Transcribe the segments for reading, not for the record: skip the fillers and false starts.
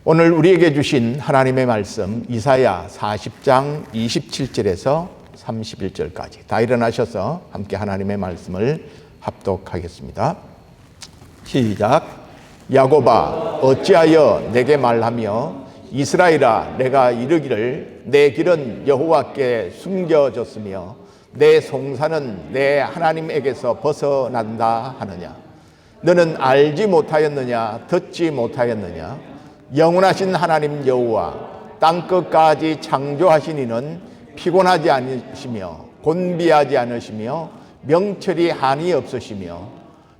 오늘 우리에게 주신 하나님의 말씀 이사야 40장 27절에서 31절까지 다 일어나셔서 함께 하나님의 말씀을 합독하겠습니다. 시작. 야곱아 어찌하여 내게 말하며 이스라엘아 내가 이르기를 내 길은 여호와께 숨겨졌으며 내 송사는 내 하나님에게서 벗어난다 하느냐. 너는 알지 못하였느냐 듣지 못하였느냐. 영원하신 하나님 여호와 땅끝까지 창조하신 이는 피곤하지 않으시며 곤비하지 않으시며 명철이 한이 없으시며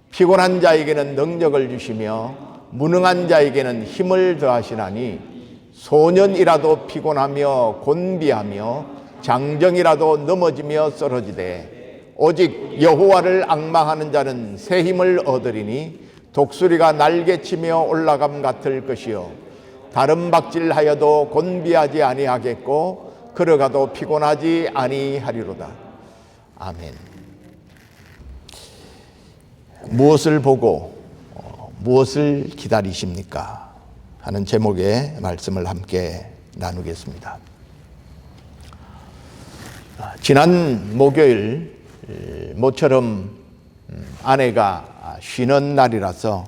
피곤한 자에게는 능력을 주시며 무능한 자에게는 힘을 더하시나니 소년이라도 피곤하며 곤비하며 장정이라도 넘어지며 쓰러지되 오직 여호와를 앙망하는 자는 새 힘을 얻으리니 독수리가 날개치며 올라감 같을 것이요 다른 박질하여도 곤비하지 아니하겠고 걸어가도 피곤하지 아니하리로다. 아멘. 무엇을 보고 무엇을 기다리십니까? 하는 제목의 말씀을 함께 나누겠습니다. 지난 목요일 모처럼 아내가 쉬는 날이라서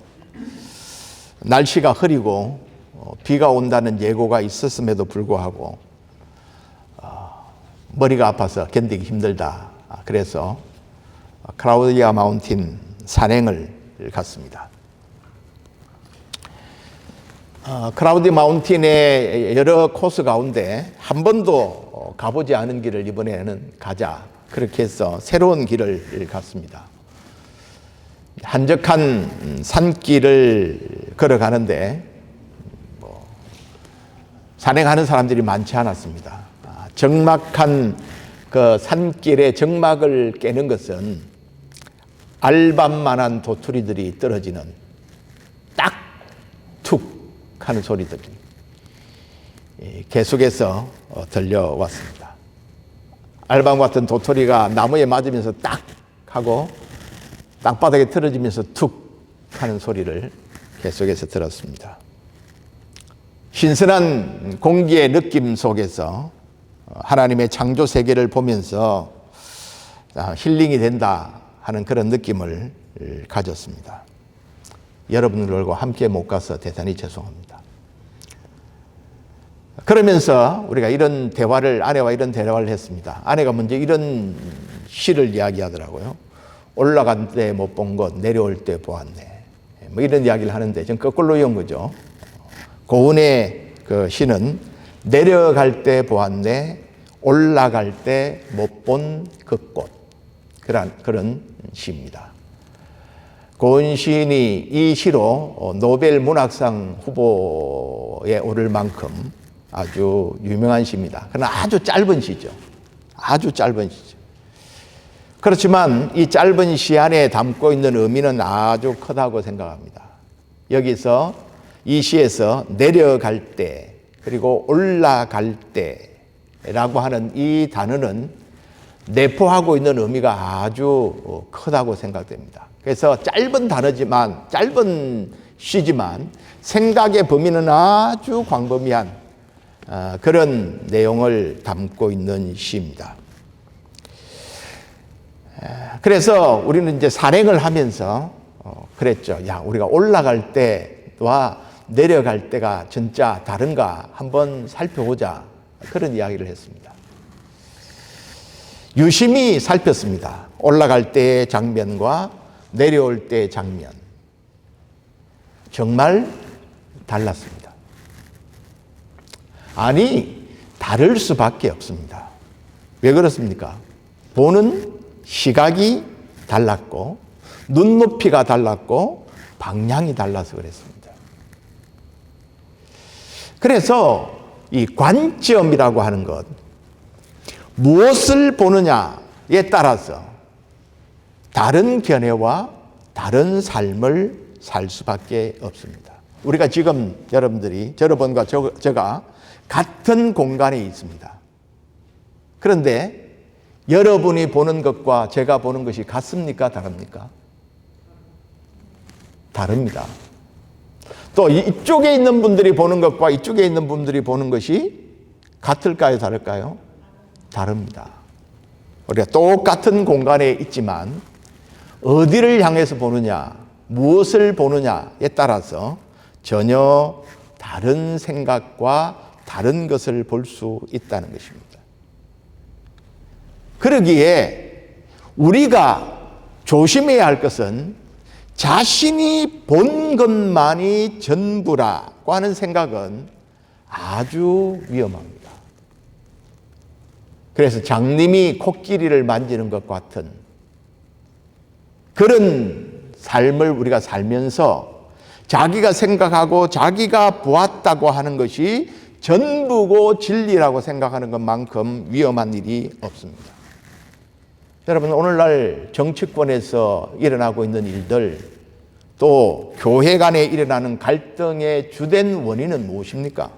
날씨가 흐리고 비가 온다는 예고가 있었음에도 불구하고 머리가 아파서 견디기 힘들다. 그래서 클라우디아 마운틴 산행을 갔습니다. 클라우디아 마운틴의 여러 코스 가운데 한 번도 가보지 않은 길을 이번에는 가자. 그렇게 해서 새로운 길을 갔습니다. 한적한 산길을 걸어가는데 산행하는 사람들이 많지 않았습니다. 적막한 그 산길의 적막을 깨는 것은 알밤만한 도토리들이 떨어지는 딱 툭 하는 소리들이 계속해서 들려왔습니다. 알밤 같은 도토리가 나무에 맞으면서 딱 하고 땅바닥에 틀어지면서 툭 하는 소리를 계속해서 들었습니다. 신선한 공기의 느낌 속에서 하나님의 창조 세계를 보면서 힐링이 된다 하는 그런 느낌을 가졌습니다. 여러분들과 함께 못 가서 대단히 죄송합니다. 그러면서 우리가 이런 대화를, 아내와 이런 대화를 했습니다. 아내가 먼저 이런 시를 이야기하더라고요. 올라간 때 못 본 것, 내려올 때 보았네. 뭐 이런 이야기를 하는데 전 거꾸로 이은 거죠. 고은의 그 시는 내려갈 때 보았네, 올라갈 때 못 본 그 꽃. 그런 시입니다. 고은 시인이 이 시로 노벨 문학상 후보에 오를 만큼 아주 유명한 시입니다. 그러나 아주 짧은 시죠. 아주 짧은 시죠. 그렇지만 이 짧은 시 안에 담고 있는 의미는 아주 크다고 생각합니다. 여기서 이 시에서 내려갈 때 그리고 올라갈 때라고 하는 이 단어는 내포하고 있는 의미가 아주 크다고 생각됩니다. 그래서 짧은 단어지만, 짧은 시지만 생각의 범위는 아주 광범위한 그런 내용을 담고 있는 시입니다. 그래서 우리는 이제 산행을 하면서 그랬죠. 야, 우리가 올라갈 때와 내려갈 때가 진짜 다른가 한번 살펴보자. 그런 이야기를 했습니다. 유심히 살폈습니다. 올라갈 때의 장면과 내려올 때의 장면. 정말 달랐습니다. 아니, 다를 수밖에 없습니다. 왜 그렇습니까? 보는 시각이 달랐고 눈높이가 달랐고 방향이 달라서 그랬습니다. 그래서 이 관점이라고 하는 것, 무엇을 보느냐에 따라서 다른 견해와 다른 삶을 살 수밖에 없습니다. 우리가 지금 여러분과 제가 같은 공간에 있습니다. 그런데 여러분이 보는 것과 제가 보는 것이 같습니까? 다릅니까? 다릅니다. 또 이쪽에 있는 분들이 보는 것과 이쪽에 있는 분들이 보는 것이 같을까요? 다를까요? 다릅니다. 우리가 똑같은 공간에 있지만 어디를 향해서 보느냐, 무엇을 보느냐에 따라서 전혀 다른 생각과 다른 것을 볼 수 있다는 것입니다. 그러기에 우리가 조심해야 할 것은 자신이 본 것만이 전부라고 하는 생각은 아주 위험합니다. 그래서 장님이 코끼리를 만지는 것 같은 그런 삶을 우리가 살면서 자기가 생각하고 자기가 보았다고 하는 것이 전부고 진리라고 생각하는 것만큼 위험한 일이 없습니다. 여러분, 오늘날 정치권에서 일어나고 있는 일들, 또 교회 간에 일어나는 갈등의 주된 원인은 무엇입니까?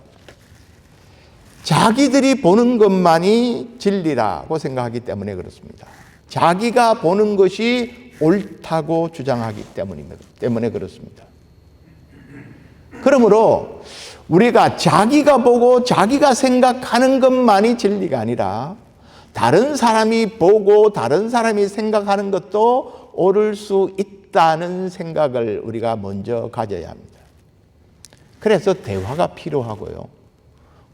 자기들이 보는 것만이 진리라고 생각하기 때문에 그렇습니다. 자기가 보는 것이 옳다고 주장하기 때문에 그렇습니다. 그러므로 우리가 자기가 보고 자기가 생각하는 것만이 진리가 아니라 다른 사람이 보고 다른 사람이 생각하는 것도 옳을 수 있다는 생각을 우리가 먼저 가져야 합니다. 그래서 대화가 필요하고요.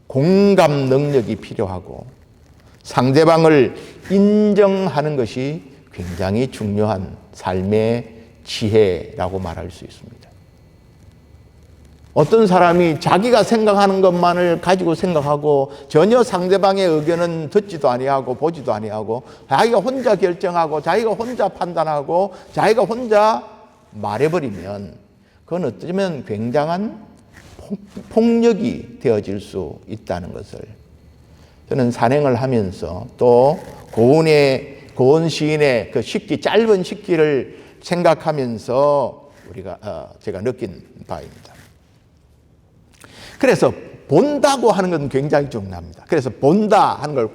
공감 능력이 필요하고 상대방을 인정하는 것이 굉장히 중요한 삶의 지혜라고 말할 수 있습니다. 어떤 사람이 자기가 생각하는 것만을 가지고 생각하고 전혀 상대방의 의견은 듣지도 아니하고 보지도 아니하고 자기가 혼자 결정하고 자기가 혼자 판단하고 자기가 혼자 말해버리면 그건 어쩌면 굉장한 폭력이 되어질 수 있다는 것을 저는 산행을 하면서 또 고은 시인의 그 짧은 식기를 생각하면서 제가 느낀 바입니다. 그래서 본다고 하는 것은 굉장히 중요합니다. 그래서 본다 하는 걸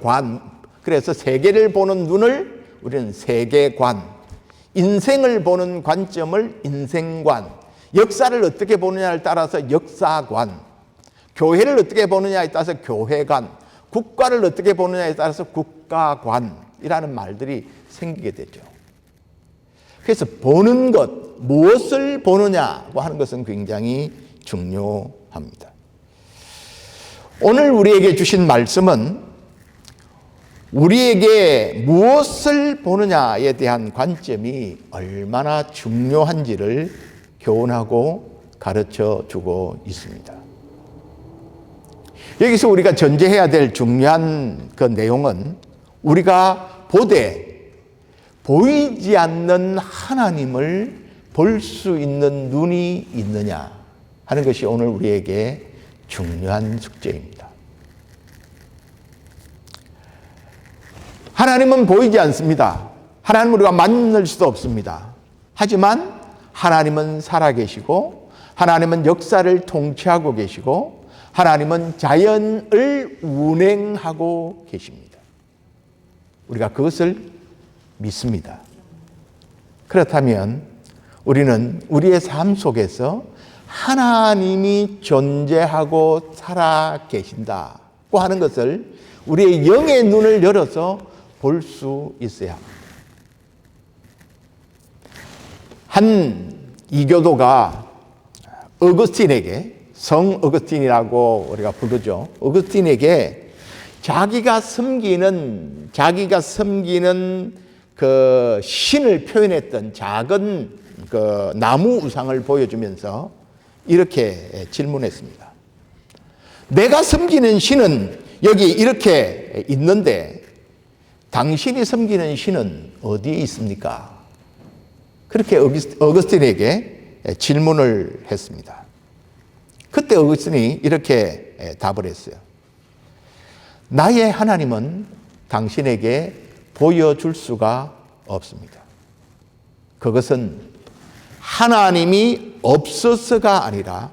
그래서 세계를 보는 눈을 우리는 세계관, 인생을 보는 관점을 인생관, 역사를 어떻게 보느냐에 따라서 역사관, 교회를 어떻게 보느냐에 따라서 교회관, 국가를 어떻게 보느냐에 따라서 국가관이라는 말들이 생기게 되죠. 그래서 보는 것, 무엇을 보느냐고 하는 것은 굉장히 중요합니다. 오늘 우리에게 주신 말씀은 우리에게 무엇을 보느냐에 대한 관점이 얼마나 중요한지를 교훈하고 가르쳐 주고 있습니다. 여기서 우리가 전제해야 될 중요한 그 내용은 우리가 보이지 않는 하나님을 볼 수 있는 눈이 있느냐 하는 것이 오늘 우리에게 중요한 숙제입니다. 하나님은 보이지 않습니다. 하나님은 우리가 만날 수도 없습니다. 하지만 하나님은 살아계시고 하나님은 역사를 통치하고 계시고 하나님은 자연을 운행하고 계십니다. 우리가 그것을 믿습니다. 그렇다면 우리는 우리의 삶 속에서 하나님이 존재하고 살아 계신다고 하는 것을 우리의 영의 눈을 열어서 볼 수 있어야 합니다. 한 이교도가 성 어거스틴이라고 우리가 부르죠. 어거스틴에게 자기가 섬기는 그 신을 표현했던 작은 그 나무 우상을 보여주면서 이렇게 질문했습니다. 내가 섬기는 신은 여기 이렇게 있는데 당신이 섬기는 신은 어디에 있습니까? 그렇게 어거스틴에게 질문을 했습니다. 그때 어거스틴이 이렇게 답을 했어요. 나의 하나님은 당신에게 보여줄 수가 없습니다. 그것은 하나님이 없어서가 아니라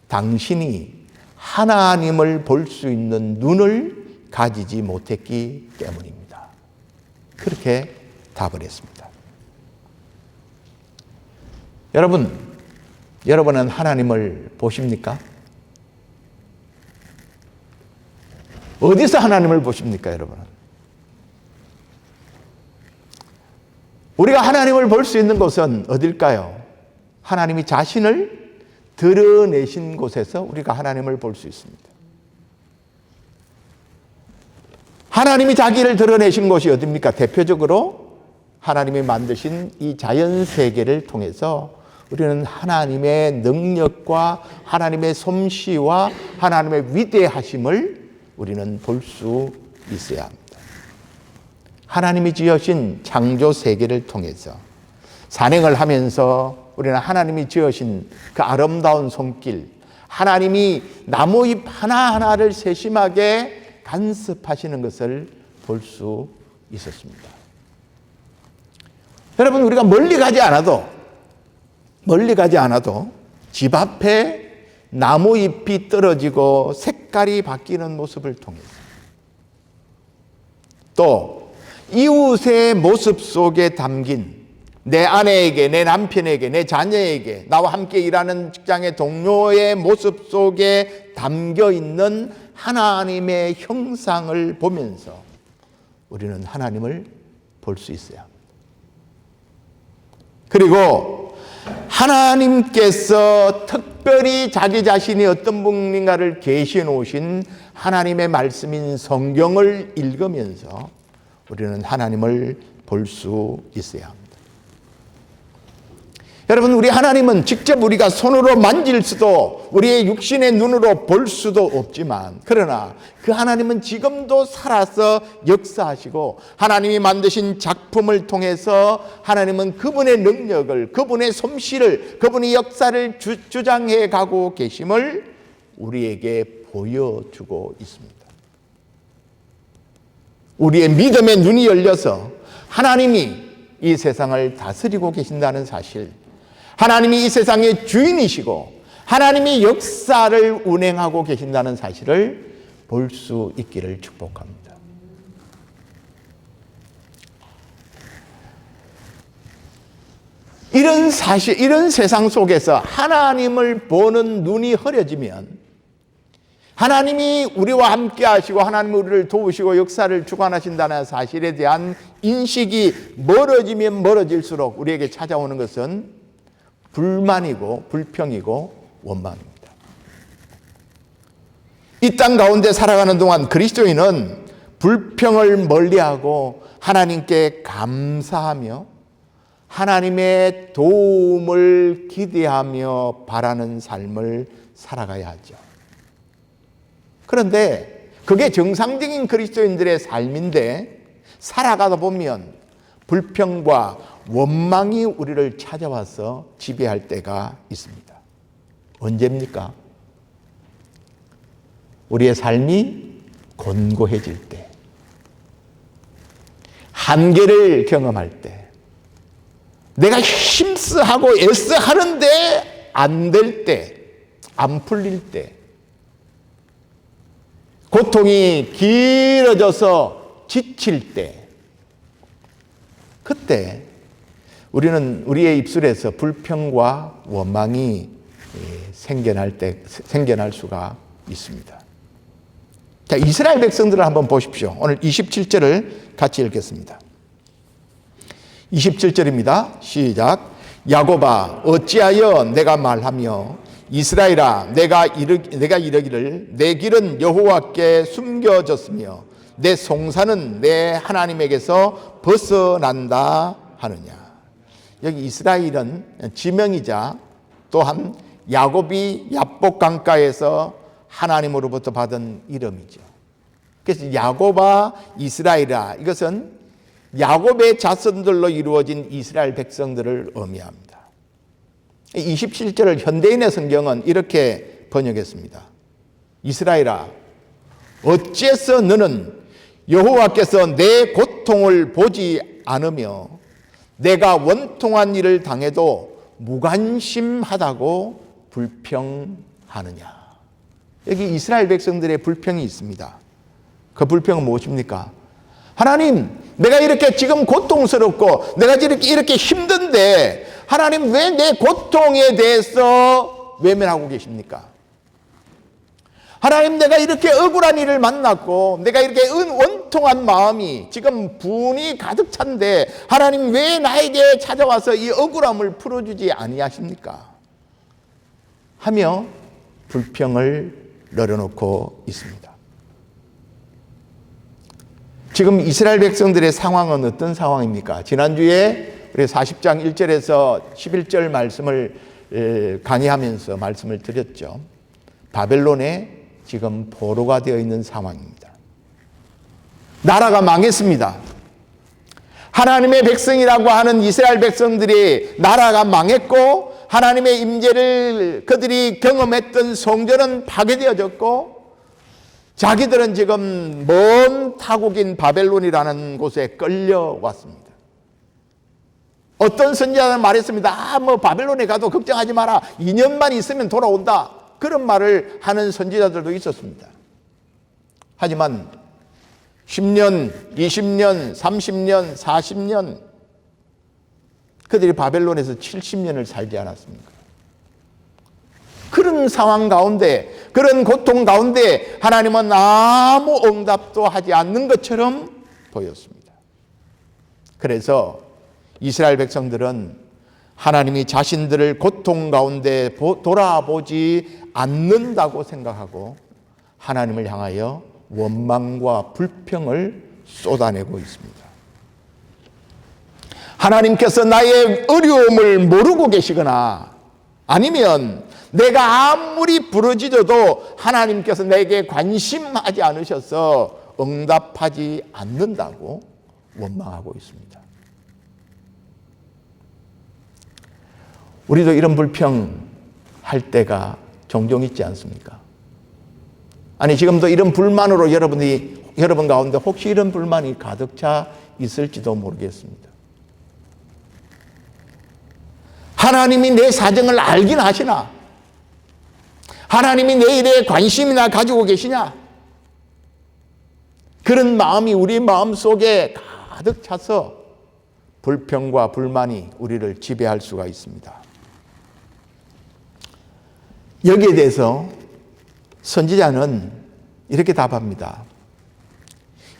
당신이 하나님을 볼 수 있는 눈을 가지지 못했기 때문입니다. 그렇게 답을 했습니다. 여러분, 여러분은 하나님을 보십니까? 어디서 하나님을 보십니까, 여러분은? 우리가 하나님을 볼 수 있는 곳은 어딜까요? 하나님이 자신을 드러내신 곳에서 우리가 하나님을 볼 수 있습니다. 하나님이 자기를 드러내신 곳이 어디입니까? 대표적으로 하나님이 만드신 이 자연 세계를 통해서 우리는 하나님의 능력과 하나님의 솜씨와 하나님의 위대하심을 우리는 볼 수 있어야 합니다. 하나님이 지으신 창조 세계를 통해서 산행을 하면서 우리는 하나님이 지으신 그 아름다운 손길, 하나님이 나무잎 하나하나를 세심하게 간섭하시는 것을 볼 수 있었습니다. 여러분, 우리가 멀리 가지 않아도 집 앞에 나무잎이 떨어지고 색깔이 바뀌는 모습을 통해서, 또 이웃의 모습 속에 담긴 내 아내에게, 내 남편에게, 내 자녀에게, 나와 함께 일하는 직장의 동료의 모습 속에 담겨 있는 하나님의 형상을 보면서 우리는 하나님을 볼 수 있어야 합니다. 그리고 하나님께서 특별히 자기 자신이 어떤 분인가를 계시해 놓으신 하나님의 말씀인 성경을 읽으면서 우리는 하나님을 볼 수 있어야 합니다. 여러분, 우리 하나님은 직접 우리가 손으로 만질 수도, 우리의 육신의 눈으로 볼 수도 없지만, 그러나 그 하나님은 지금도 살아서 역사하시고 하나님이 만드신 작품을 통해서 하나님은 그분의 능력을, 그분의 솜씨를, 그분의 역사를 주장해 가고 계심을 우리에게 보여주고 있습니다. 우리의 믿음의 눈이 열려서 하나님이 이 세상을 다스리고 계신다는 사실, 하나님이 이 세상의 주인이시고 하나님이 역사를 운행하고 계신다는 사실을 볼 수 있기를 축복합니다. 이런 사실, 이런 세상 속에서 하나님을 보는 눈이 흐려지면, 하나님이 우리와 함께 하시고 하나님이 우리를 도우시고 역사를 주관하신다는 사실에 대한 인식이 멀어지면 멀어질수록 우리에게 찾아오는 것은 불만이고 불평이고 원망입니다. 이 땅 가운데 살아가는 동안 그리스도인은 불평을 멀리하고 하나님께 감사하며 하나님의 도움을 기대하며 바라는 삶을 살아가야 하죠. 그런데 그게 정상적인 그리스도인들의 삶인데, 살아가다 보면 불평과 원망이 우리를 찾아와서 지배할 때가 있습니다. 언제입니까? 우리의 삶이 곤고해질 때, 한계를 경험할 때, 내가 힘써 하고 애써 하는데 안 될 때, 안 풀릴 때, 고통이 길어져서 지칠 때, 그때 우리는 우리의 입술에서 불평과 원망이 생겨날 수가 있습니다. 자, 이스라엘 백성들을 한번 보십시오. 오늘 27절을 같이 읽겠습니다. 27절입니다. 시작. 야곱아, 어찌하여 내가 말하며 이스라엘아, 내가 이르기를 내 길은 여호와께 숨겨졌으며 내 송사는 내 하나님에게서 벗어난다 하느냐. 여기 이스라엘은 지명이자 또한 야곱이 야복 강가에서 하나님으로부터 받은 이름이죠. 그래서 야곱아, 이스라엘아, 이것은 야곱의 자손들로 이루어진 이스라엘 백성들을 의미합니다. 27절을 현대인의 성경은 이렇게 번역했습니다. 이스라엘아, 어째서 너는 여호와께서 내 고통을 보지 않으며 내가 원통한 일을 당해도 무관심하다고 불평하느냐. 여기 이스라엘 백성들의 불평이 있습니다. 그 불평은 무엇입니까? 하나님, 내가 이렇게 지금 고통스럽고 내가 이렇게 힘든데 하나님 왜 내 고통에 대해서 외면하고 계십니까? 하나님, 내가 이렇게 억울한 일을 만났고 내가 이렇게 원통한 마음이 지금 분이 가득 찬데 하나님 왜 나에게 찾아와서 이 억울함을 풀어주지 아니하십니까? 하며 불평을 늘어놓고 있습니다. 지금 이스라엘 백성들의 상황은 어떤 상황입니까? 지난주에 우리 40장 1절에서 11절 말씀을 강의하면서 말씀을 드렸죠. 바벨론에 지금 포로가 되어 있는 상황입니다. 나라가 망했습니다. 하나님의 백성이라고 하는 이스라엘 백성들이 나라가 망했고 하나님의 임재를 그들이 경험했던 성전은 파괴되어졌고 자기들은 지금 먼 타국인 바벨론이라는 곳에 끌려왔습니다. 어떤 선지자는 말했습니다. 바벨론에 가도 걱정하지 마라. 2년만 있으면 돌아온다. 그런 말을 하는 선지자들도 있었습니다. 하지만 10년, 20년, 30년, 40년 그들이 바벨론에서 70년을 살지 않았습니까? 그런 상황 가운데, 그런 고통 가운데 하나님은 아무 응답도 하지 않는 것처럼 보였습니다. 그래서 이스라엘 백성들은 하나님이 자신들을 고통 가운데 돌아보지 않는다고 생각하고 하나님을 향하여 원망과 불평을 쏟아내고 있습니다. 하나님께서 나의 어려움을 모르고 계시거나 아니면 내가 아무리 부르짖어도 하나님께서 내게 관심하지 않으셔서 응답하지 않는다고 원망하고 있습니다. 우리도 이런 불평할 때가 종종 있지 않습니까? 아니, 지금도 이런 불만으로 여러분 가운데 혹시 이런 불만이 가득 차 있을지도 모르겠습니다. 하나님이 내 사정을 알긴 하시나? 하나님이 내 일에 관심이나 가지고 계시냐? 그런 마음이 우리 마음 속에 가득 차서 불평과 불만이 우리를 지배할 수가 있습니다. 여기에 대해서 선지자는 이렇게 답합니다.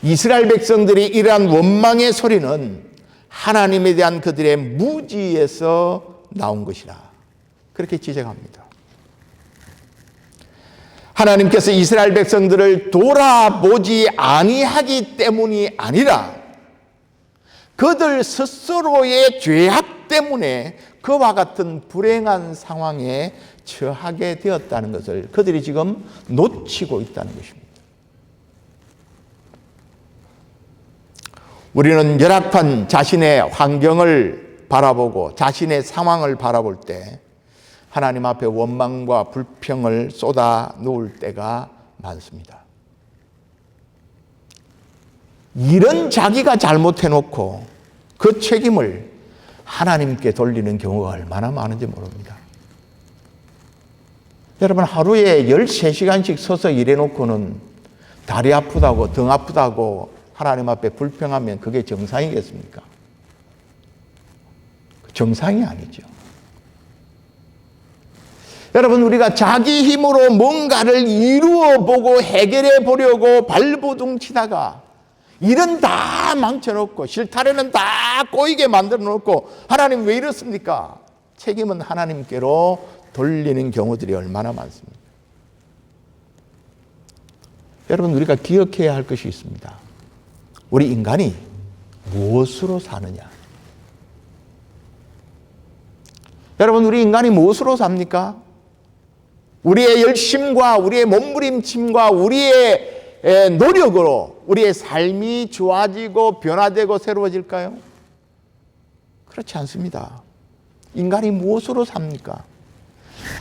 이스라엘 백성들이 이러한 원망의 소리는 하나님에 대한 그들의 무지에서 나온 것이라. 그렇게 지적합니다. 하나님께서 이스라엘 백성들을 돌아보지 아니하기 때문이 아니라 그들 스스로의 죄악 때문에 그와 같은 불행한 상황에 처하게 되었다는 것을 그들이 지금 놓치고 있다는 것입니다. 우리는 열악한 자신의 환경을 바라보고 자신의 상황을 바라볼 때 하나님 앞에 원망과 불평을 쏟아 놓을 때가 많습니다. 이런 자기가 잘못해놓고 그 책임을 하나님께 돌리는 경우가 얼마나 많은지 모릅니다. 여러분, 하루에 13시간씩 서서 일해놓고는 다리 아프다고 등 아프다고 하나님 앞에 불평하면 그게 정상이겠습니까? 정상이 아니죠. 여러분, 우리가 자기 힘으로 뭔가를 이루어 보고 해결해 보려고 발버둥 치다가 일은 다 망쳐놓고 실타래는 다 꼬이게 만들어 놓고 하나님 왜 이렇습니까? 책임은 하나님께로 돌리는 경우들이 얼마나 많습니까? 여러분, 우리가 기억해야 할 것이 있습니다. 우리 인간이 무엇으로 사느냐? 여러분, 우리 인간이 무엇으로 삽니까? 우리의 열심과 우리의 몸부림침과 우리의 노력으로 우리의 삶이 좋아지고 변화되고 새로워질까요? 그렇지 않습니다. 인간이 무엇으로 삽니까?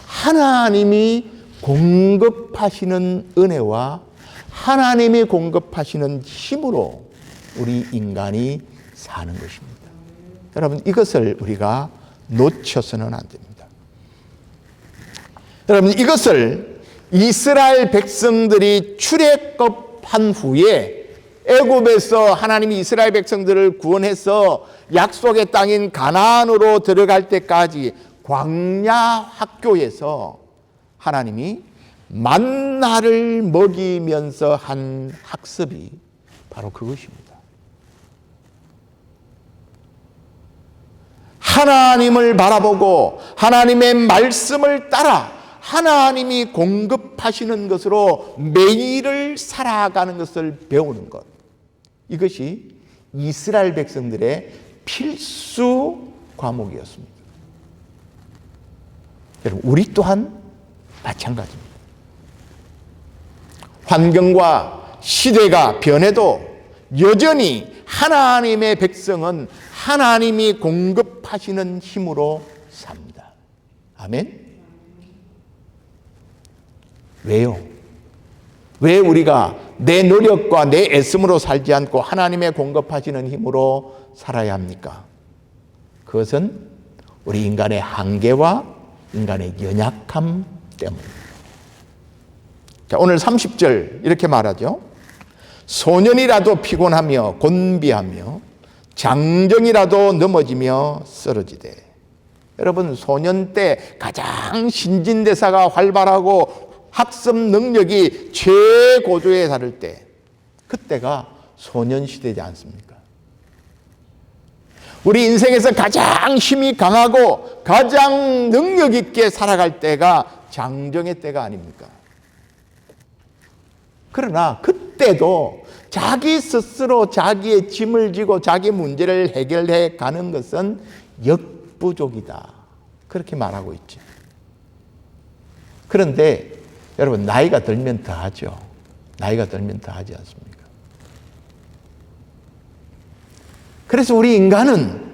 하나님이 공급하시는 은혜와 하나님이 공급하시는 힘으로 우리 인간이 사는 것입니다. 여러분, 이것을 우리가 놓쳐서는 안 됩니다. 여러분, 이것을 이스라엘 백성들이 출애굽한 후에 애굽에서 하나님이 이스라엘 백성들을 구원해서 약속의 땅인 가나안으로 들어갈 때까지 광야 학교에서 하나님이 만나를 먹이면서 한 학습이 바로 그것입니다. 하나님을 바라보고 하나님의 말씀을 따라 하나님이 공급하시는 것으로 매일을 살아가는 것을 배우는 것. 이것이 이스라엘 백성들의 필수 과목이었습니다. 여러분, 우리 또한 마찬가지입니다. 환경과 시대가 변해도 여전히 하나님의 백성은 하나님이 공급하시는 힘으로 삽니다. 아멘. 왜요? 왜 우리가 내 노력과 내 애씀으로 살지 않고 하나님의 공급하시는 힘으로 살아야 합니까? 그것은 우리 인간의 한계와 인간의 연약함 때문입니다. 자, 오늘 30절 이렇게 말하죠. 소년이라도 피곤하며 곤비하며 장정이라도 넘어지며 쓰러지되. 여러분, 소년 때 가장 신진대사가 활발하고 학습 능력이 최고조에 달할 때, 그때가 소년시대지 않습니까? 우리 인생에서 가장 힘이 강하고 가장 능력 있게 살아갈 때가 장정의 때가 아닙니까? 그러나 그때도 자기 스스로 자기의 짐을 지고 자기 문제를 해결해 가는 것은 역부족이다. 그렇게 말하고 있죠. 그런데 여러분, 나이가 들면 더 하죠. 나이가 들면 더 하지 않습니까? 그래서 우리 인간은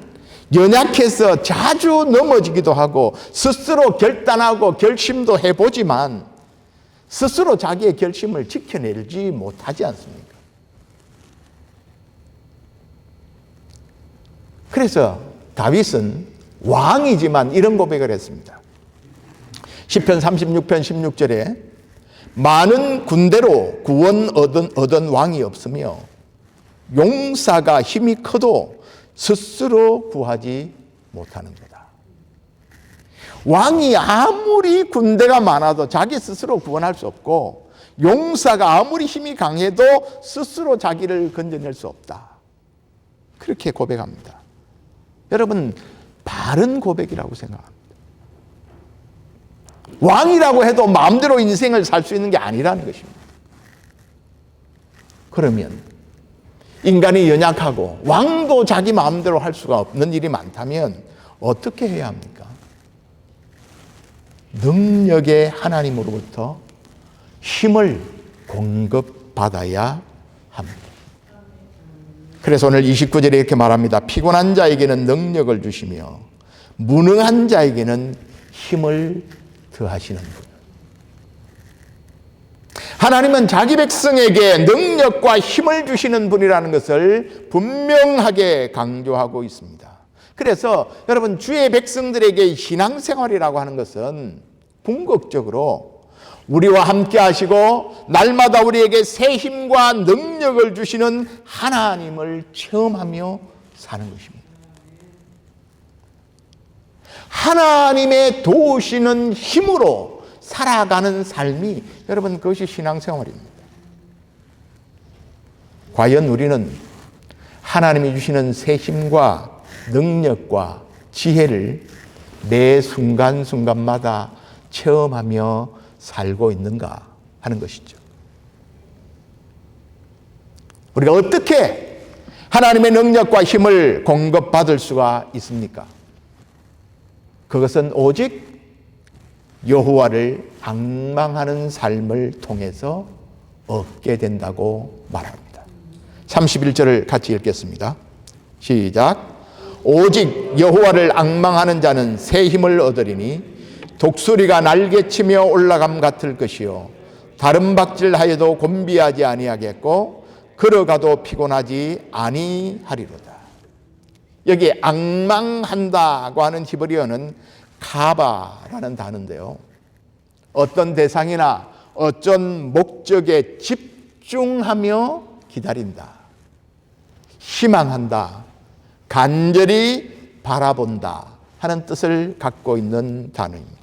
연약해서 자주 넘어지기도 하고 스스로 결단하고 결심도 해보지만 스스로 자기의 결심을 지켜내지 못하지 않습니까? 그래서 다윗은 왕이지만 이런 고백을 했습니다. 시편 36편 16절에 많은 군대로 구원 얻은 왕이 없으며 용사가 힘이 커도 스스로 구하지 못하는 거다. 왕이 아무리 군대가 많아도 자기 스스로 구원할 수 없고 용사가 아무리 힘이 강해도 스스로 자기를 건져낼 수 없다. 그렇게 고백합니다. 여러분, 바른 고백이라고 생각합니다. 왕이라고 해도 마음대로 인생을 살 수 있는 게 아니라는 것입니다. 그러면 인간이 연약하고 왕도 자기 마음대로 할 수가 없는 일이 많다면 어떻게 해야 합니까? 능력의 하나님으로부터 힘을 공급받아야 합니다. 그래서 오늘 29절에 이렇게 말합니다. 피곤한 자에게는 능력을 주시며 무능한 자에게는 힘을 더하시는 분. 하나님은 자기 백성에게 능력과 힘을 주시는 분이라는 것을 분명하게 강조하고 있습니다. 그래서 여러분, 주의 백성들에게 신앙생활이라고 하는 것은 궁극적으로 우리와 함께 하시고 날마다 우리에게 새 힘과 능력을 주시는 하나님을 체험하며 사는 것입니다. 하나님의 도우시는 힘으로 살아가는 삶이, 여러분, 그것이 신앙생활입니다. 과연 우리는 하나님이 주시는 새 힘과 능력과 지혜를 매 순간순간마다 체험하며 살고 있는가 하는 것이죠. 우리가 어떻게 하나님의 능력과 힘을 공급받을 수가 있습니까? 그것은 오직 여호와를 앙망하는 삶을 통해서 얻게 된다고 말합니다. 31절을 같이 읽겠습니다. 시작. 오직 여호와를 앙망하는 자는 새 힘을 얻으리니 독수리가 날개치며 올라감 같을 것이요 다른 박질하여도 곤비하지 아니하겠고 걸어가도 피곤하지 아니하리로다. 여기 앙망한다고 하는 히브리어는 카바라는 단어인데요, 어떤 대상이나 어떤 목적에 집중하며 기다린다, 희망한다, 간절히 바라본다 하는 뜻을 갖고 있는 단어입니다.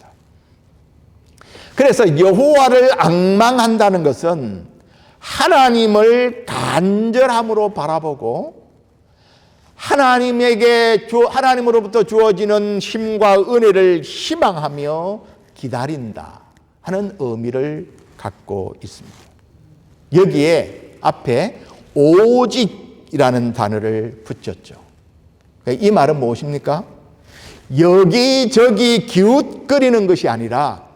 그래서 여호와를 앙망한다는 것은 하나님을 간절함으로 바라보고 하나님으로부터 주어지는 힘과 은혜를 희망하며 기다린다 하는 의미를 갖고 있습니다. 여기에 앞에 오직이라는 단어를 붙였죠. 이 말은 무엇입니까? 여기저기 기웃거리는 것이 아니라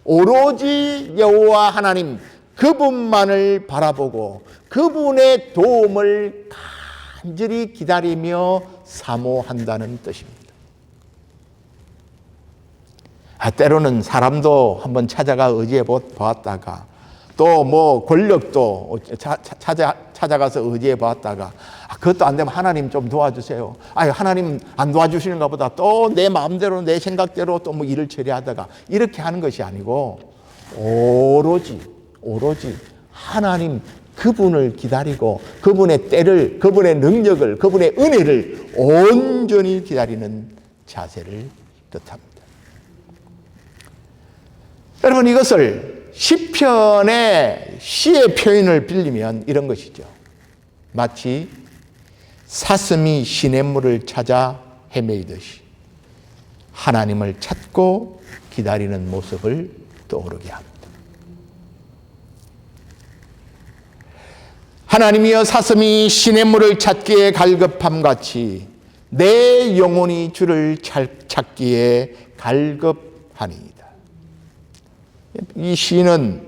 오로지 여호와 하나님 그분만을 바라보고 그분의 도움을 간절히 기다리며 사모한다는 뜻입니다. 때로는 사람도 한번 찾아가 의지해 보았다가 또 뭐 권력도 찾아가서 의지해 보았다가 그것도 안 되면 하나님 좀 도와주세요. 하나님 안 도와주시는가 보다 또 내 마음대로 내 생각대로 또 뭐 일을 처리하다가 이렇게 하는 것이 아니고 오로지 하나님 그분을 기다리고 그분의 때를, 그분의 능력을, 그분의 은혜를 온전히 기다리는 자세를 뜻합니다. 여러분, 이것을 시편의 시의 표현을 빌리면 이런 것이죠. 마치 사슴이 시냇물을 찾아 헤매이듯이 하나님을 찾고 기다리는 모습을 떠오르게 합니다. 하나님이여 사슴이 시냇물을 찾기에 갈급함같이 내 영혼이 주를 찾기에 갈급하니이다. 이 시는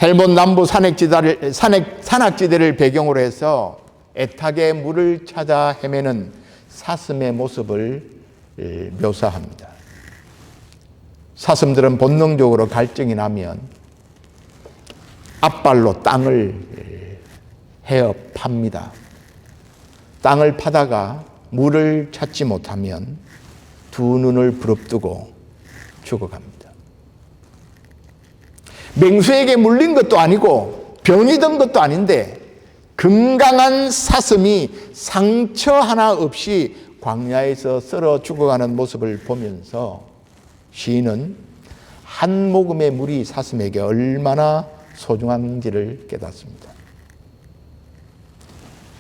헬몬 남부 산악지대를 배경으로 해서 애타게 물을 찾아 헤매는 사슴의 모습을 묘사합니다. 사슴들은 본능적으로 갈증이 나면 앞발로 땅을 헤어 팝니다. 땅을 파다가 물을 찾지 못하면 두 눈을 부릅뜨고 죽어갑니다. 맹수에게 물린 것도 아니고 병이 든 것도 아닌데 건강한 사슴이 상처 하나 없이 광야에서 썰어 죽어가는 모습을 보면서 시인은 한 모금의 물이 사슴에게 얼마나 소중한지를 깨닫습니다.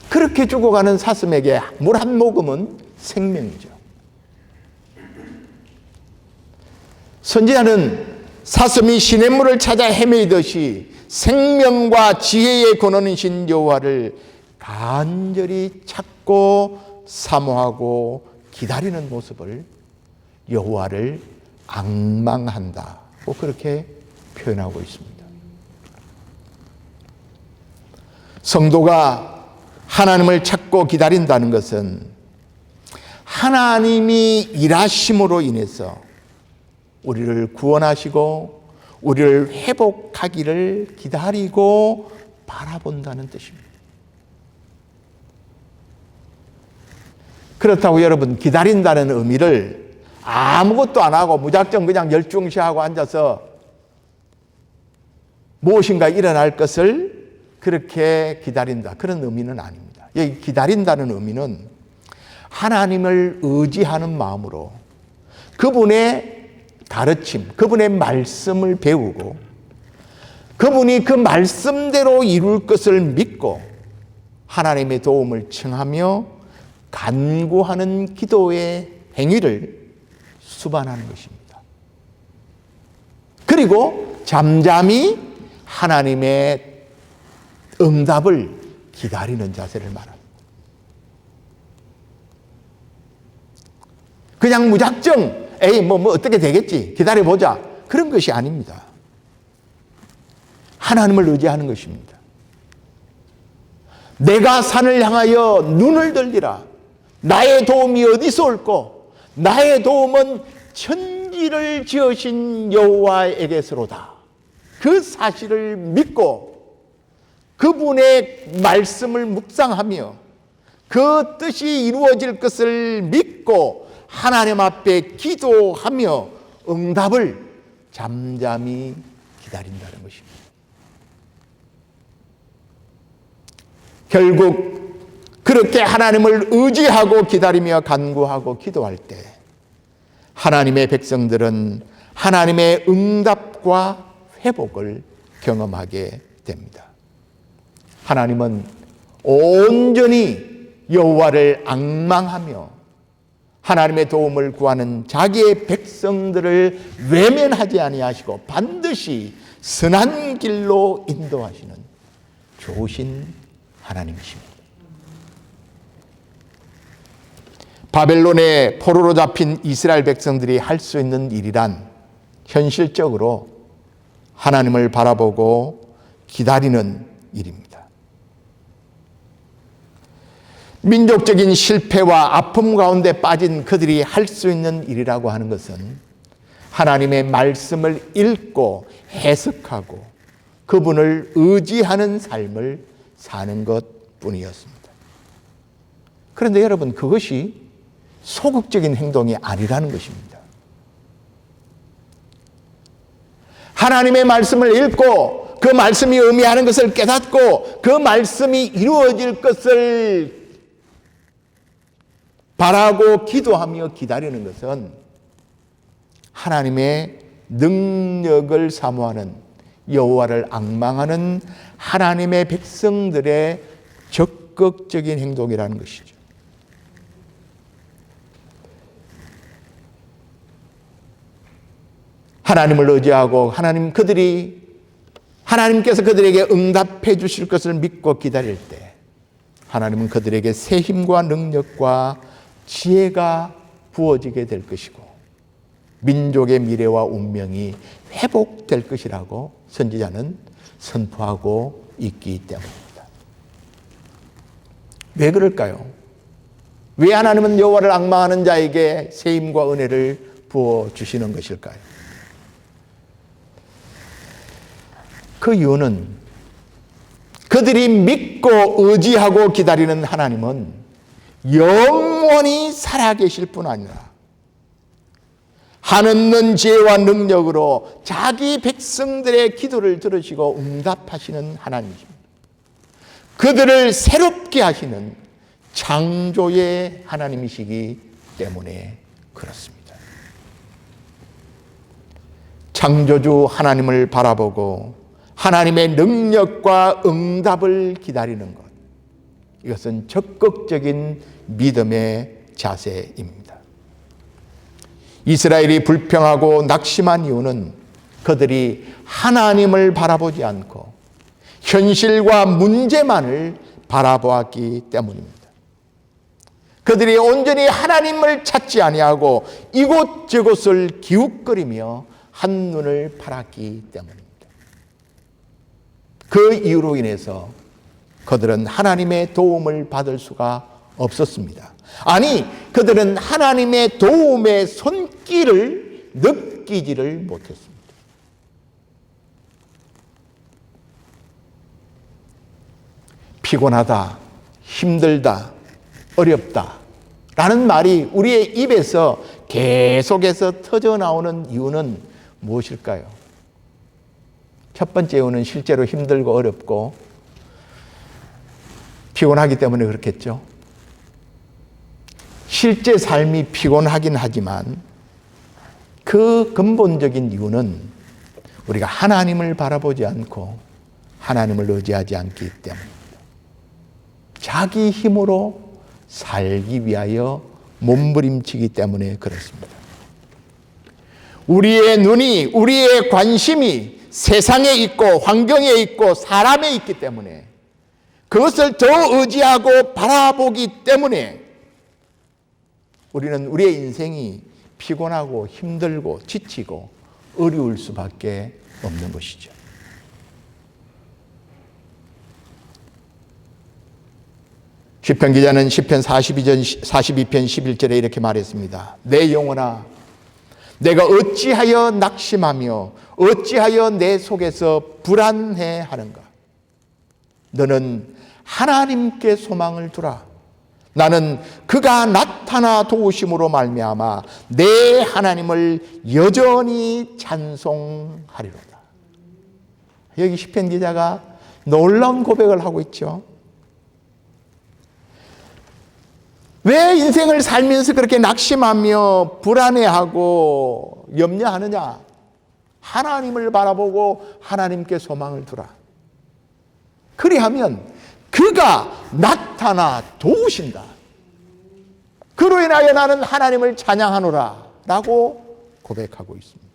그렇게 죽어가는 사슴에게 물 한 모금은 생명이죠. 선지자는 사슴이 시냇물을 찾아 헤매이듯이 생명과 지혜의 근원이신 여호와를 간절히 찾고 사모하고 기다리는 모습을 여호와를 앙망한다고 그렇게 표현하고 있습니다. 성도가 하나님을 찾고 기다린다는 것은 하나님이 일하심으로 인해서 우리를 구원하시고 우리를 회복하기를 기다리고 바라본다는 뜻입니다. 그렇다고 여러분, 기다린다는 의미를 아무것도 안 하고 무작정 그냥 열중시하고 앉아서 무엇인가 일어날 것을 그렇게 기다린다, 그런 의미는 아닙니다. 여기 기다린다는 의미는 하나님을 의지하는 마음으로 그분의 가르침, 그분의 말씀을 배우고 그분이 그 말씀대로 이룰 것을 믿고 하나님의 도움을 청하며 간구하는 기도의 행위를 수반하는 것입니다. 그리고 잠잠히 하나님의 응답을 기다리는 자세를 말합니다. 그냥 무작정 뭐 어떻게 되겠지 기다려보자, 그런 것이 아닙니다. 하나님을 의지하는 것입니다. 내가 산을 향하여 눈을 들리라. 나의 도움이 어디서 올꼬? 나의 도움은 천지를 지으신 여호와에게서로다. 그 사실을 믿고 그분의 말씀을 묵상하며 그 뜻이 이루어질 것을 믿고 하나님 앞에 기도하며 응답을 잠잠히 기다린다는 것입니다. 결국 그렇게 하나님을 의지하고 기다리며 간구하고 기도할 때 하나님의 백성들은 하나님의 응답과 회복을 경험하게 됩니다. 하나님은 온전히 여호와를 앙망하며 하나님의 도움을 구하는 자기의 백성들을 외면하지 아니하시고 반드시 선한 길로 인도하시는 좋으신 하나님이십니다. 바벨론의 포로로 잡힌 이스라엘 백성들이 할 수 있는 일이란 현실적으로 하나님을 바라보고 기다리는 일입니다. 민족적인 실패와 아픔 가운데 빠진 그들이 할 수 있는 일이라고 하는 것은 하나님의 말씀을 읽고 해석하고 그분을 의지하는 삶을 사는 것뿐이었습니다. 그런데 여러분, 그것이 소극적인 행동이 아니라는 것입니다. 하나님의 말씀을 읽고 그 말씀이 의미하는 것을 깨닫고 그 말씀이 이루어질 것을 바라고 기도하며 기다리는 것은 하나님의 능력을 사모하는 여호와를 앙망하는 하나님의 백성들의 적극적인 행동이라는 것이죠. 하나님을 의지하고 하나님께서 그들에게 응답해 주실 것을 믿고 기다릴 때 하나님은 그들에게 새 힘과 능력과 지혜가 부어지게 될 것이고 민족의 미래와 운명이 회복될 것이라고 선지자는 선포하고 있기 때문입니다. 왜 그럴까요? 왜 하나님은 여호와를 앙망하는 자에게 새 힘과 은혜를 부어주시는 것일까요? 그 이유는 그들이 믿고 의지하고 기다리는 하나님은 영원히 살아계실 뿐 아니라 한없는 지혜와 능력으로 자기 백성들의 기도를 들으시고 응답하시는 하나님이십니다. 그들을 새롭게 하시는 창조의 하나님이시기 때문에 그렇습니다. 창조주 하나님을 바라보고 하나님의 능력과 응답을 기다리는 것, 이것은 적극적인 믿음의 자세입니다. 이스라엘이 불평하고 낙심한 이유는 그들이 하나님을 바라보지 않고 현실과 문제만을 바라보았기 때문입니다. 그들이 온전히 하나님을 찾지 아니하고 이곳저곳을 기웃거리며 한눈을 팔았기 때문입니다. 그 이유로 인해서 그들은 하나님의 도움을 받을 수가 없었습니다. 아니, 그들은 하나님의 도움의 손길을 느끼지를 못했습니다. 피곤하다, 힘들다, 어렵다 라는 말이 우리의 입에서 계속해서 터져나오는 이유는 무엇일까요? 첫 번째 이유는 실제로 힘들고 어렵고 피곤하기 때문에 그렇겠죠. 실제 삶이 피곤하긴 하지만 그 근본적인 이유는 우리가 하나님을 바라보지 않고 하나님을 의지하지 않기 때문입니다. 자기 힘으로 살기 위하여 몸부림치기 때문에 그렇습니다. 우리의 눈이, 우리의 관심이 세상에 있고 환경에 있고 사람에 있기 때문에 그것을 더 의지하고 바라보기 때문에 우리는 우리의 인생이 피곤하고 힘들고 지치고 어려울 수밖에 없는 것이죠. 시편 기자는 시편 42편 11절에 이렇게 말했습니다. 내 영혼아, 내가 어찌하여 낙심하며 어찌하여 내 속에서 불안해하는가? 너는 하나님께 소망을 두라. 나는 그가 나타나 도우심으로 말미암아 내 하나님을 여전히 찬송하리로다. 여기 시편 기자가 놀라운 고백을 하고 있죠. 왜 인생을 살면서 그렇게 낙심하며 불안해하고 염려하느냐? 하나님을 바라보고 하나님께 소망을 두라. 그리하면 그가 나타나 도우신다. 그로 인하여 나는 하나님을 찬양하노라 라고 고백하고 있습니다.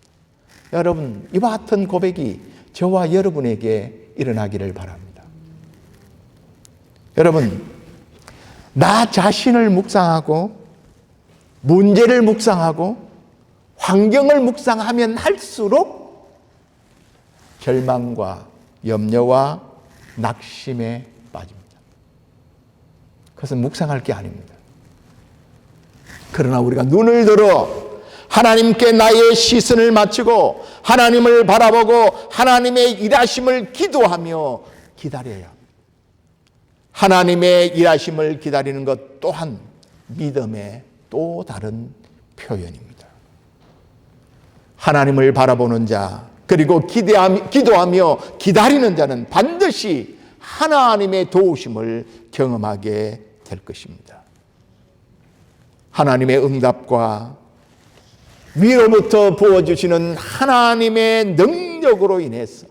여러분, 이와 같은 고백이 저와 여러분에게 일어나기를 바랍니다. 여러분, 나 자신을 묵상하고 문제를 묵상하고 환경을 묵상하면 할수록 절망과 염려와 낙심에 빠집니다. 그것은 묵상할 게 아닙니다. 그러나 우리가 눈을 들어 하나님께 나의 시선을 맞추고 하나님을 바라보고 하나님의 일하심을 기도하며 기다려야 합니다. 하나님의 일하심을 기다리는 것 또한 믿음의 또 다른 표현입니다. 하나님을 바라보는 자, 그리고 기도하며 기다리는 자는 반드시 하나님의 도우심을 경험하게 될 것입니다. 하나님의 응답과 위로부터 부어주시는 하나님의 능력으로 인해서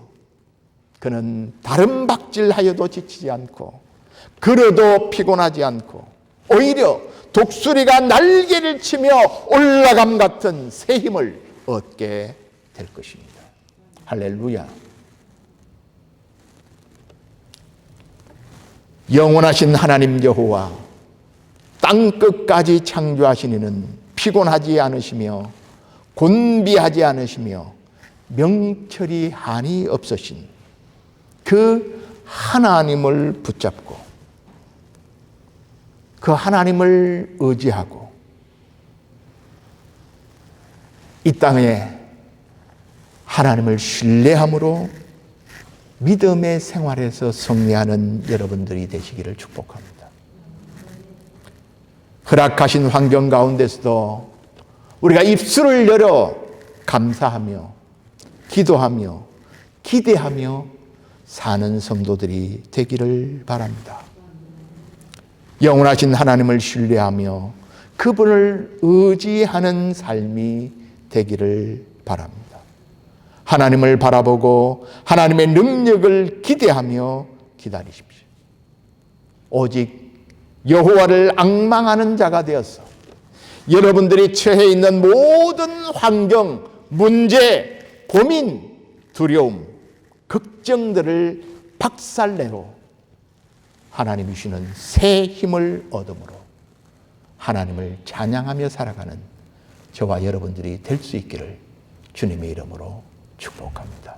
그는 다른 박질하여도 지치지 않고 걸어도 피곤하지 않고 오히려 독수리가 날개를 치며 올라감 같은 새 힘을 얻게 될 것입니다. 할렐루야. 영원하신 하나님 여호와, 땅끝까지 창조하신 이는 피곤하지 않으시며 곤비하지 않으시며 명철이 한이 없으신 그 하나님을 붙잡고 그 하나님을 의지하고 이 땅에 하나님을 신뢰함으로 믿음의 생활에서 승리하는 여러분들이 되시기를 축복합니다. 허락하신 환경 가운데서도 우리가 입술을 열어 감사하며 기도하며 기대하며 사는 성도들이 되기를 바랍니다. 영원하신 하나님을 신뢰하며 그분을 의지하는 삶이 되기를 바랍니다. 하나님을 바라보고 하나님의 능력을 기대하며 기다리십시오. 오직 여호와를 앙망하는 자가 되어서 여러분들이 처해 있는 모든 환경, 문제, 고민, 두려움, 걱정들을 박살내고 하나님이 주시는 새 힘을 얻음으로 하나님을 찬양하며 살아가는 저와 여러분들이 될 수 있기를 주님의 이름으로 축복합니다.